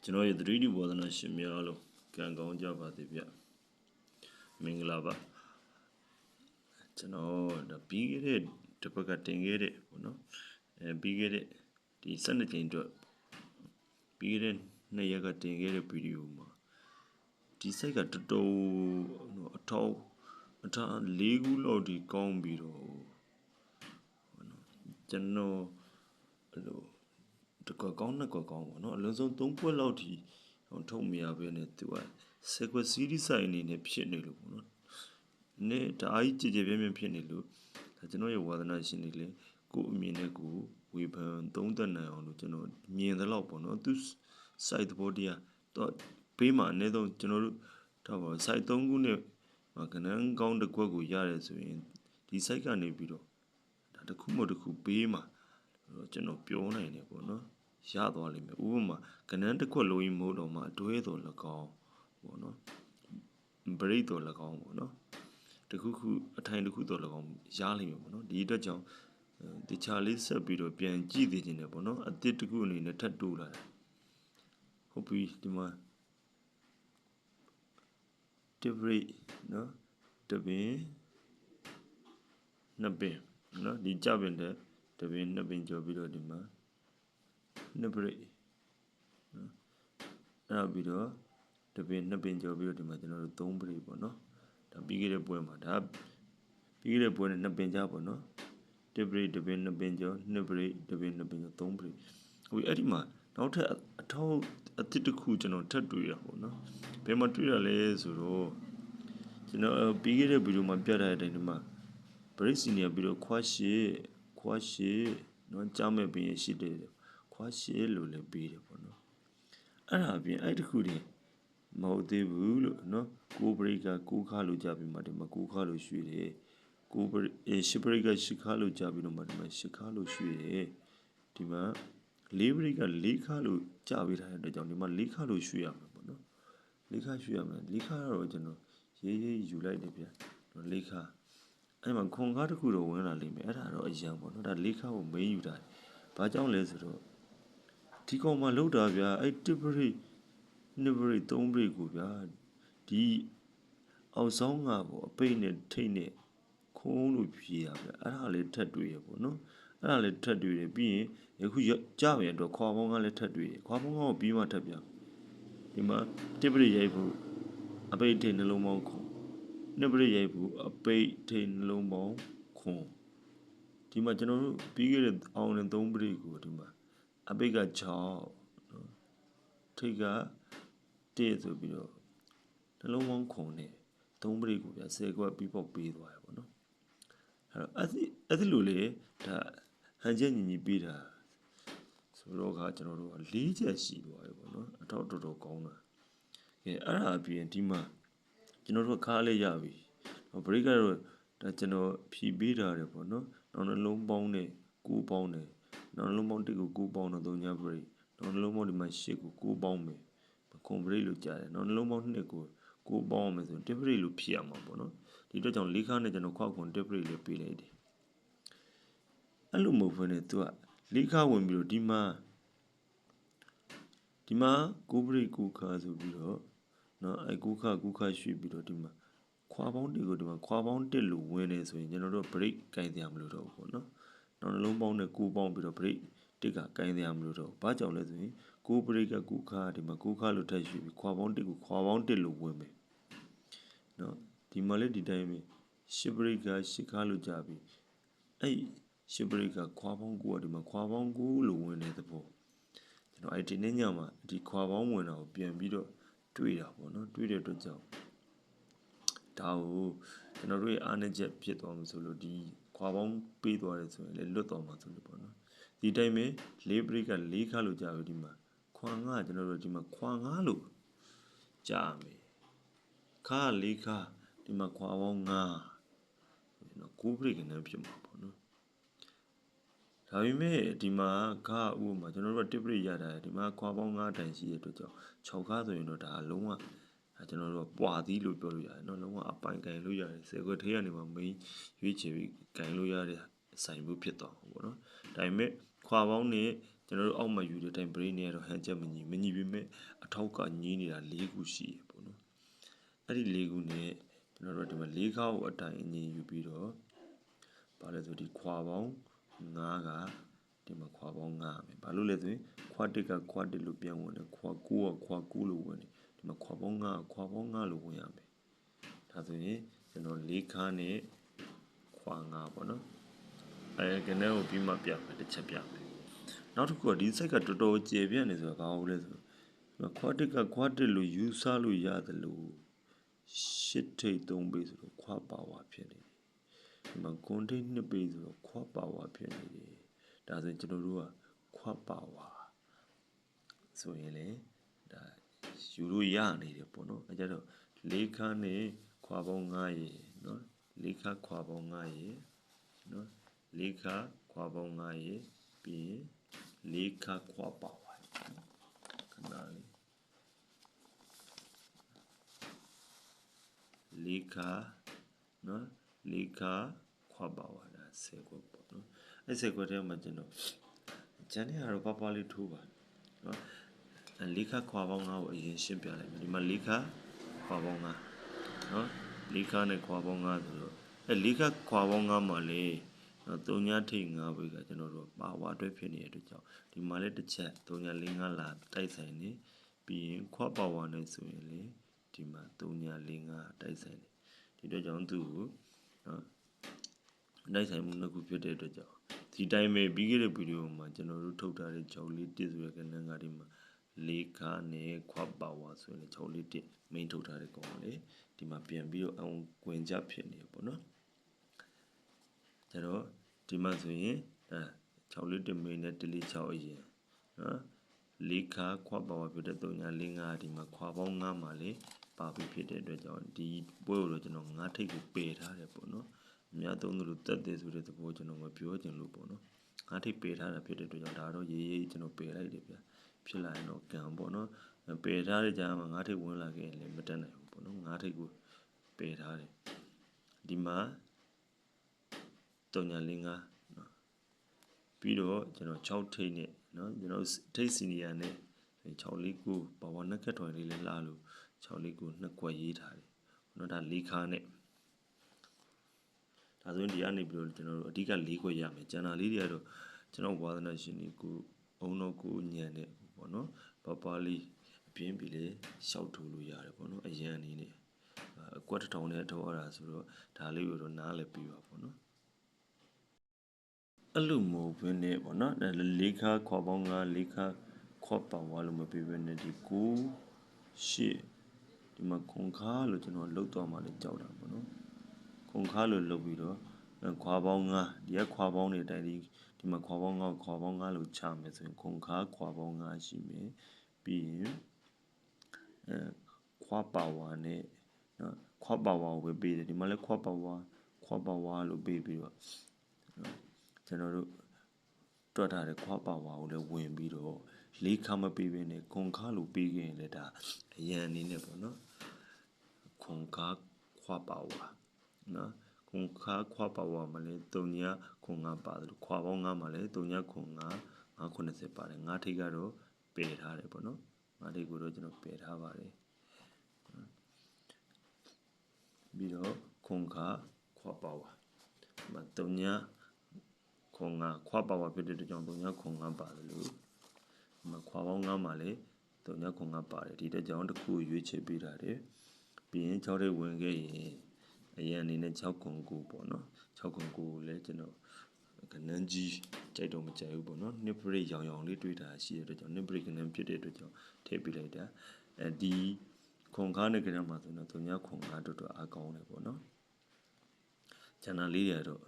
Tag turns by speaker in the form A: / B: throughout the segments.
A: ကျွန်တော်ရဲ့ 3D ဘောဓနာရှင်များလို့ကံကောင်းကြပါသေးဗျမင်္ဂလာပါကျွန်တော်ပြီးခဲ့တဲ့တစ်ပတ်ကတင်ခဲ့တဲ့ပေါ့နော်ပြီးခဲ့တဲ့ဒီ12ကြိမ်အတွက်ပြီးခဲ့တဲ့2ရက်ကတင်ခဲ့တဲ့ဗီဒီယိုမှာဒီ site ကတော်တော်အထောက်4ခုလောက်ဒီကောင်းပြီးတော့ကျွန်တော်အဲ့လိုတကွက်ကောင်း2ကွက်ကောင်းပေါ့နော်အလုံးစုံ3ကွက်လောက်ထိထုတ်မရဘဲနဲ့သူက sequence series ဆိုင်အနေနဲ့ဖြစ်နေလို့ပေါ့နော်နဲ့တအားကြီးကြည်ကြဲပြင်းဖြစ်နေလို့ဒါကျွန်တော်ရဲ့ဝါသနာရှင်တွေလေကိုအမြင်နဲ့ကိုဝေဖန်သုံးသပ်နိုင်အောင်လို့ကျွန်တော်မြင်သလောက်ပေါ့နော်သူ site သဘောတရားတော့ဘေးမှာအနည်းဆုံးကျွန်တော်တို့တော့ site 3ခုနဲ့ကနန်းကောင်းတစ်ကွက်ကိုရတယ်ဆိုရင်ဒီ site ကနေပြီးတော့ဒါတစ်ခုမှတစ်ခုဘေးမှာကျွန်တော်ပြောနိုင်တယ်ပေါ့နော်ရသွားလိမ့်မယ်ဥပမာကနန်းတစ်ခွက်လုံးကြီးမဟုတ်တော့မှအတွဲတော်၎င်းပေါ့နော်ဘရိတ်တော်၎င်းပေါ့နော်တခုခုအထိုင်တခုတော်၎င်းရလိမ့်မယ်ပေါ့နော်ဒီအတွက်ကြောင့်တခြားလေးဆက်ပြီးတော့ပြန်ကြည့်သေးခြင်းတယ်ပေါ့နော်အသစ်တခုအနေနဲ့ထပ်တိုးလာတယ်ဟုတ်ပြီဒီမှာတဘရိတ်နော်တပင်နှစ်ပင်နော်ဒီကြပင်တဲ့တပင်နှစ်ပင်ကျော်ပြီးတော့ဒီမှာနှစ်ပရိတ်နော်အဲ့ပြီးတော့တပင်နှစ်ပင်ကျော်ပြီးတော့ဒီမှာကျွန်တော်တို့3ပရိတ်ပေါ့နော်ဒါပြီးခဲ့တဲ့ပွဲမှာဒါပြီးခဲ့တဲ့ပွဲနဲ့နှစ်ပင်ကြပေါ့နော်တပရိတ်တပင်နှစ်ပင်ကျော်နှစ်ပရိတ်တပင်နှစ်ပင်ကျော်3ပရိတ်ဟိုအဲ့ဒီမှာနောက်ထပ်အထောက်အသစ်တစ်ခုကျွန်တော်ထပ်တွေ့ရပေါ့နော်ဘယ်မှာတွေ့ရလဲဆိုတော့ကျွန်တော်ပြီးခဲ့တဲ့ဗီဒီယိုမှာပြထားတဲ့အတိုင်းဒီမှာပရိတ်စီနီယာပြီးတော့ခွာရှေနော်ကြားမဲ့ပင်ရှိတယ်ခွာရှေလို့လည်းပြီးတယ်ပေါ့နော်အဲ့ဒါအပြင်အဲ့တခုတည်းမဟုတ်သေးဘူးလို့နော်ကိုပရိတ်ကကိုခါလို့ကြပြီးမှဒီမှာကိုခါလို့ရွှေ့တယ်ကိုပရိတ်ရှစ်ပရိတ်ကရှစ်ခါလို့ကြပြီးတော့မှဒီမှာရှစ်ခါလို့ရွှေ့တယ်ဒီမှာလေးပရိတ်ကလေးခါလို့ကြပြီးထားတဲ့အတွက်ကြောင့်ဒီမှာလေးခါလို့ရွှေ့ရမှာပေါ့နော်လေးခါရွှေ့ရမှာလေးခါတော့ကျွန်တော်ရေးယူလိုက်တယ်ဗျာလေးခါအဲ့မှာခွန်ကားတစ်ခုတော့ဝင်လာလိမ့်မယ်အဲ့ဒါတော့အရန်ပေါ့နော်ဒါလေးခါကိုမင်းယူတာဘာကြောင့်လဲဆိုတော့ဒီကောင်မှလောက်တာဗျာအဲ့တစ်ပရိတ်နှစ်ပရိတ်3ပရိတ်ကိုဗျာဒီအောက်ဆောင်ကပေါ့အပိတ်နဲ့ထိတ်နဲ့ခုံးလို့ဖြေရဗျာအဲ့ဒါလေးထပ်တွေ့ရပေါ့နော်အဲ့ဒါလေးထပ်တွေ့တယ်ပြီးရင်ယခုကြမယ်အတွက်ခွာပေါင်းကလည်းထပ်တွေ့တယ်ခွာပေါင်းကပြီးမှထပ်ပြဒီမှာတစ်ပရိတ်ရိုက်ဖို့အပိတ်ထိတ်နှလုံးပေါင်းခုံနှစ်ပရိတ်ရိုက်ဖို့အပိတ်ထိတ်နှလုံးပေါင်းခုံဒီမှာကျွန်တော်တို့ပြီးခဲ့တဲ့အောင်နဲ့3ပရိတ်ကိုဒီမှာအပိတ်က6နော်ထိတ်က1ဆိုပြီးတော့နှလုံးပေါင်းခုံနဲ့3ပရိတ်ကိုဗျာ10ကွက်ပြီးပေါက်ပေးသွားရပါတော့အဲ့ဒီလိုလေဒါဟန်ချက်ညီညီပေးတာဆိုတော့ကကျွန်တော်တို့က4ချက်ရှိသွားပြီပေါ့နော်အထောက်တော်တော်ကောင်းတာကဲအဲ့ဒါအပြင်ဒီမှာကျွန်တော်တို့ခါလေးရပြီဘရိတ်ကတော့ဒါကျွန်တော်ဖြီးပေးထားတယ်ပေါ့နော်နောက်နှလုံးပေါင်းနဲ့9ပေါင်းနဲ့နောက်နှလုံးပေါင်း1ကို9ပေါင်းတော့3ညဘရိတ်နောက်နှလုံးပေါင်းဒီမှာ8ကို9ပေါင်းမယ်ခွန်ဘရိတ်လို့ကြားတယ်နောက်နှလုံးပေါင်း2ကို9ပေါင်းမယ်ဆိုတစ်ဘရိတ်လို့ဖြည့်ရမှာပေါ့နော်ဒီအတွက်ကြောင့်လေးခါနဲ့ကျွန်တော်ခွခွန်တစ်ဘရိတ်လေးပေးလိုက်တယ်အဲ့လိုမဟုတ်ဘဲနဲ့သူကလေးခါဝင်ပြီးတော့ဒီမှာ9ဘရိတ်9ခါဆိုပြီးတော့နော်အဲ့9ခါရွှေ့ပြီးတော့ဒီမှာခွာပေါင်း1ကိုဒီမှာခွာပေါင်း1လို့ဝင်နေဆိုရင်ကျွန်တော်တို့ဘရိတ်ကင်စရာမလိုတော့ဘူးပေါ့နော်နောက်နှလုံးပေါင်းနဲ့9ပေါင်းပြီးတော့ဘရိတ်1ကကင်စရာမလိုတော့ဘာကြောင့်လဲဆိုရင်9ဘရိတ်က9ခါဒီမှာ9ခါလို့ထပ်ရွှေ့ပြီးခွာပေါင်း1ကိုခွာပေါင်း1လို့ဝင်မယ်နော်ဒီမှာလည်းဒီတိုင်းပဲ10ဘရိတ်က10ခါလို့ကြာပြီအဲ့10ဘရိတ်ကခွာပေါင်း9ကဒီမှာခွာပေါင်း9လို့ဝင်တဲ့သဘောကျွန်တော်အဲ့ဒီနေ့ညမှာဒီခွာပေါင်းဝင်တာကိုပြန်ပြီးတော့တွေးတာပေါ့နော်တွေးတဲ့အတွက်ကြောင့်ဒါကိုကျွန်တော်တို့ရဲ့အားနည်းချက်ဖြစ်သွားမှာဆိုလို့ဒီခွာပေါင်းပေးသွားတယ်ဆိုရင်လည်းလွတ်သွားမှာဆိုလို့ပေါ့နော်ဒီတိုင်းပဲ4ဘရိတ်က4ခါလို့ကြာပြီဒီမှာခွာ9ကျွန်တော်တို့ဒီမှာခွာ9လို့ကြာမယ်ခါ4ခါဒီမှာခွာပေါင်း9နော်9ဘရိတ်ကနေဖြစ်မှာပေါ့နော်ဒါပေမဲ့ဒီမှာခါဥပမာကျွန်တော်တို့က1ဘရိတ်ရတာဒီမှာခွာပေါင်း9တိုင်ရှိတဲ့အတွက်ကြောင့်6ခါဆိုရင်တော့ဒါလုံးဝကျွန်တော်တို့ပွာသီးလို့ပြောလို့ရတယ်နော်လုံးဝအပိုင်ကင်လို့ရတယ်10ခွက်ထဲကနေမှမင်းရွေးချယ်ပြီးကင်လို့ရတဲ့ဆိုင်မှုဖြစ်သွားမှာပေါ့နော်ဒါပေမဲ့ခွာပေါင်းနဲ့ကျ ကျွန်တော်တို့အောက်မှာယူတဲ့အတိုင်း brain နဲ့တော့ဟန်ချက်မညီပေမဲ့အထောက်ကညီးနေတာ၄ခုရှိရပေါ့နော်အဲ့ဒီ၄ခုနဲ့ကျွန်တော်တို့ဒီမှာ၄ခါကိုအတိုင်းအညီယူပြီးတော့ဘာလဲဆိုဒီခွာပေါင်း9ကဒီမှာခွာပေါင်း9ပဲဘာလို့လဲဆိုရင်ခွာ1ကခွာ1လို့ပြန်ဝင်တယ်ခွာ9ကခွာ9လို့ဝင်တယ်ဒီမှာခွာပေါင်း9ခွာပေါင်း9လို့ဝင်ရမယ်ဒါဆိုရင်ကျွန်တော်၄ခါနဲ့ခွာ9ပေါ့နော်ကနေကိုပြီးမှပြမယ်တစ်ချက်ပြမယ်နောက်တစ်ခုကဒီစိတ်ကတော်တော်ကျေပြန့်နေဆိုတာဘာလို့လဲဆိုတော့ခွာ1ကခွာ1လို့ယူဆလို့ရတယ်လို့ရှစ်ထိတ်3ပေဆိုတော့ခွာပါဝါဖြစ်နေတယ်ဒီမှာကွန်ထိတ်2ပေဆိုတော့ခွာပါဝါဖြစ်နေတယ်ဒါဆိုရင်ကျွန်တော်တို့ကခွာပါဝါဆိုရင်လေဒါယူလို့ရနေတယ်ပေါ့နော်အဲကြတော့၄ခါနဲ့ခွာပေါင်း9ရေနော်၄ခါခွာပေါင်း9ရေနော်၄ခါခွာပေါင်း9ရေပြီးရင်၄ခါခွာပါဝါခဏလေး၄ခါနော်၄ခါခွာပါဝါဒါ10ခွက်ပေါ့နော်အဲ10ခွက်ထဲမှာကျွန်တော်ဂျန်နေရတော့ပလေးထိုးပါနော်၄ခါခွာပေါင်း9ကိုအရင်ရှင်းပြလိုက်မယ်ဒီမှာ၄ခါခွာပေါင်း9နော်၄ခါနဲ့ခွာပေါင်း9ဆိုတော့အဲ၄ခါခွာပေါင်း9မှာလေနော်3ညထိတ်9ပဲကကျွန်တော်တို့ပါဝါအတွက်ဖြစ်နေတဲ့အတွက်ကြောင့်ဒီမှာလည်းတစ်ချက်3ည4 5လာတိုက်ဆိုင်နေပြီးရင်ခွာပါဝါနဲ့ဆိုရင်လေဒီမှာ3ည4 5တိုက်ဆိုင်နေဒီအတွက်ကြောင့်သူ့ကိုနော်တိုက်ဆိုင်မှုနှစ်ခုဖြစ်တဲ့အတွက်ကြောင့်ဒီတိုင်းပဲပြီးခဲ့တဲ့ဗီဒီယိုမှာကျွန်တော်တို့ထုတ်ထားတဲ့6လေး1ဆိုတဲ့ကဏ္ဍကဒီမှာ၄ခါနဲ့ခွာပါဝါဆိုရင်6လေး1 main ထုတ်ထားတဲ့ကောင်လေဒီမှာပြန်ပြီးတော့အောင်ကွင်ကြဖြစ်နေပေါ့နော်ကျတော့ဒီမှာဆိုရင်6လေး1 main နဲ့1လေး6အရင်နော်၄ခါခွာပါဝါဖြစ်တဲ့3ည4 5ဒီမှာခွာပေါင်း9မှာလေပါပြီးဖြစ်တဲ့အတွက်ကြောင့်ဒီပွဲကိုတော့ကျွန်တော်9ထိပ်ကိုပယ်ထားတယ်ပေါ့နော်အများသုံးလို့တက်တယ်ဆိုတဲ့သဘောကျွန်တော်မပြောချင်လို့ပေါ့နော်9ထိပ်ပယ်ထားတာဖြစ်တဲ့အတွက်ကြောင့်ဒါတော့ရေးကျွန်တော်ပယ်လိုက်တယ်ဗျာဖြစ်လာရင်တော့ကံပေါ့နော်ပယ်ထားတဲ့ကြားမှာ9ထိပ်ဝင်လာခဲ့ရင်လည်းမတက်နိုင်ဘူးပေါ့နော်9ထိပ်ကိုပယ်ထားတယ်ဒီမှာ3ည4 5နော်ပြီးတော့ကျွန်တော်6ထိပ်နဲ့နော်ကျွန်တော်ထိပ်စီနီယာနဲ့6လေးကိုပါဝါနှစ်ခက်ထွင်လေးလည်းလှလို့6လေးကို2ခွက်ရေးထားတယ်နော်ဒါ၄ခါနဲ့ဒါဆိုရင်ဒီကနေပြီးတော့ကျွန်တော်တို့အဓိက၄ခွက်ရမယ်ကျန်တာလေးတွေကတော့ကျွန်တော်ဝါသနာရှင်တွေကိုအုံတော့ကိုညံတဲ့ပေါ့နော်ပလေးအပြင်းပြီလေရှောက်ထိုးလို့ရတယ်ပေါ့နော်အရန်အနေနဲ့အကွက်တစ်ထောင်နဲ့ထောက်ရတာဆိုတော့ဒါလေးကိုတော့နားလည်ပြီးပါပေါ့နော်အဲ့လိုမဟုတ်ဘဲနဲ့ပေါ့နော်၄ခါခွာပေါင်း9၄ခါခွာပါဝါလို့မပြီးဘဲနဲ့ဒီ9 8ဒီမှာခွန်ခါလို့ကျွန်တော်လုတ်သွားမှလည်းကြောက်တာပေါ့နော်ခွန်ခါလို့လုတ်ပြီးတော့ခွာပေါင်း9ဒီကခွာပေါင်းတွေတိုင်းဒီမှာခွာပေါင်း9ခွာပေါင်း9လို့ချမယ်ဆိုရင်ခွန်ခါခွာပေါင်း9ရှိမယ်ပြီးရင်ခွာပါဝါနဲ့နော်ခွာပါဝါကိုပဲပေးတယ်ဒီမှာလည်းခွာပါဝါလို့ပေးပြီးတော့ကျွန်တော်တို့တွက်ထားတဲ့ခွာပါဝါကိုလည်းဝင်ပြီးတော့၄ခါမပေးဘဲနဲ့ခွန်ခါလို့ပေးခဲ့ရင်လည်းဒါအရန်အနေနဲ့ပေါ့နော်ခွန်ခါခွာပါဝါနော်ခွန်ခါခွာပါဝါမှာလည်း3ညခွန်9ပါတယ်လို့ခွာပေါင်း9မှာလည်း3ညခွန်9 990ပါတယ်9ထိပ်ကတော့ပယ်ထားတယ်ပေါ့နော်9ထိပ်ကိုတော့ကျွန်တော်ပယ်ထားပါတယ်ပြီးတော့ခွန်ခါခွာပါဝါမှာ3ညခွန်9ခွာပါဝါဖြစ်တဲ့အတွက်ကြောင့်3ညခွန်9ပါတယ်လို့မှာခွာပေါင်း9မှာလည်း3ညခွန်9ပါတယ်ဒီတက်ကြောင့်တစ်ခုရွေးချယ်ပေးထားတယ်ပြီးရင်6ထိပ်ဝင်ခဲ့ရင်အရင်အနေနဲ့6ခွန်9ပေါ့နော်6ခွန်9ကိုလည်းကျွန်တော်ကနန်းကြီးကြိုက်တော့မကြိုက်ဘူးပေါ့နော်နှစ်ပရိတ်ရောင်လေးတွေးတာရှိတဲ့အတွက်ကြောင့်နှစ်ပရိတ်ကနန်းဖြစ်တဲ့အတွက်ကြောင့်ထည့်ပေးလိုက်တာဒီခွန်ခါနဲ့ကနန်းမှာဆိုတော့3ညခွန်9တော်အားကောင်းတယ်ပေါ့နော်ကျန်တာလေးတွေတော့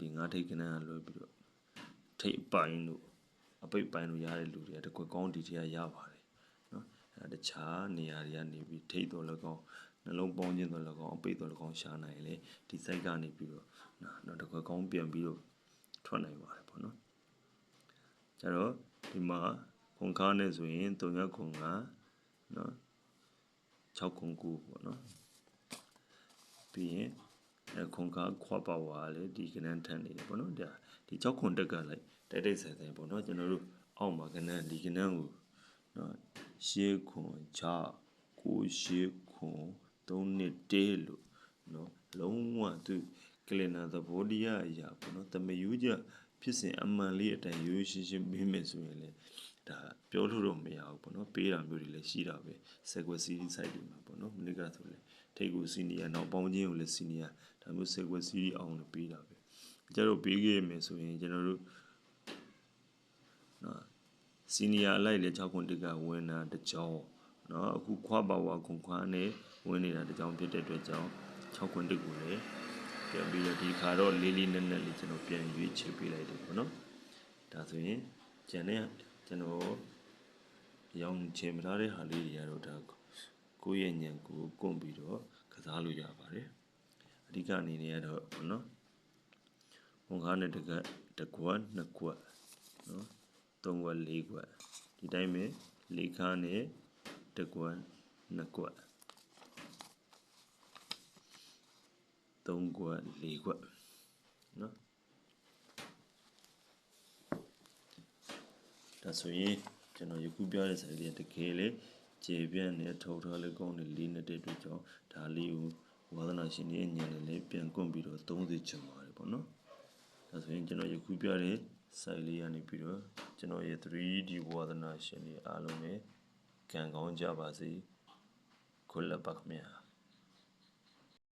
A: ဒီ9ထိပ်ကနန်းကလွယ်ပြီးတော့ထိပ်ပိုင်းလို့အပိတ်ပိုင်းလို့ရတဲ့လူတွေကတကွက်ကောင်းဒီတရားရပါတယ်နော်တခြားနေရာတွေကနေပြီးထိပ်တော်လည်းကောင်းနှလုံးပေါင်းခြင်းတော်လည်းကောင်းအပိတ်တော်လည်းကောင်းရှာနိုင်လေဒီ site ကနေပြီးတော့နော်တကွက်ကောင်းပြန်ပြီးတော့ထွက်နိုင်ပါတယ်ပေါ့နော်ကျတော့ဒီမှာခွန်ခါနဲ့ဆိုရင်3ညခွန်9နော်6ခွန်9ပေါ့နော်ပြီးရင်ခွန်ခါခွာပါဝါလေဒီကနန်းထန်နေတယ်ပေါ့နော်ဒီ6ခွန်တက်ကလိုက်တိုက်ဆိုင်ပေါ့နော်ကျွန်တော်တို့ အောက်မှာကဏ္ဍဒီကဏ္ဍကိုနော်ရှေးခွန်ချကိုရှေးခွန်3နှစ်တဲလို့နော်လုံးဝသူကလင်နာသဘောတရားအရာပေါ့နော်တမယူကြဖြစ်စဉ်အမှန်လေးအတိုင်းရိုးရှင်းရှင်းပြီးမယ်ဆိုရင်လေဒါပြောလို့တော့မရဘူးပေါ့နော်ပေးတာမျိုးတွေလည်းရှိတာပဲ sequence series site တွေမှာပေါ့နော်မနစ်ကဆိုလေထိတ်ကိုစီနီယာနောက်ပေါင်းချင်းကိုလည်းစီနီယာဒါမျိုး sequence series အောင်လို့ပေးတာပဲကျတော့ပေးခဲ့မယ်ဆိုရင်ကျွန်တော်တို့နော်စီနီယာလိုက်လေ6ခွန်1ကဝင်တာတကြောင်နော်အခုခွာပါဝါခွန်ခွာနဲ့ဝင်နေတာတကြောင်ဖြစ်တဲ့အတွက်ကြောင့်6ခွန်1ကိုလည်းပြန်ပြီးတော့ဒီခါတော့လေးလေးနက်နက်လေးကျွန်တော်ပြန်ရွေးချယ်ပေးလိုက်တယ်ပေါ့နော်ဒါဆိုရင်ကျန်တဲ့ကျွန်တော်ရောင်းချင်မထားတဲ့ဟာလေးတွေကတော့ဒါကိုယ့်ရဲ့ဉာဏ်ကိုကွန့်ပြီးတော့ကစားလို့ရပါတယ်အဓိကအနေနဲ့ကတော့နော်ဝန်ကားနဲ့တကွက်2ကွက်နော်3ကွက်4ကွက်ဒီတိုင်းပဲ4ခါနဲ့တကွက်2ကွက်3ကွက်4ကွက်နော်ဒါဆိုရင်ကျွန်တော်ယခုပြောတဲ့စာလေးတကယ်လေခြေပြန့်နဲ့ထုတ်ထားလေးကောင်းတဲ့လေးနဲ့တဲ့အတွက်ကြောင့်ဒါလေးကိုဝါသနာရှင်ရဲ့ဉာဏ်နဲ့လည်းပြန်ကွန့်ပြီးတော့သုံးသိချင်ပါတယ်ပေါ့နော်ဒါဆိုရင်ကျွန်တော်ယခုပြတဲ့စာလေးကနေပြီးတော့ကျွန်တော်ရဲ့ 3D ဝါသနာရှင်တွေအားလုံးပဲကံကောင်းကြပါစေခွန်လပ်ပါခင်ဗျာ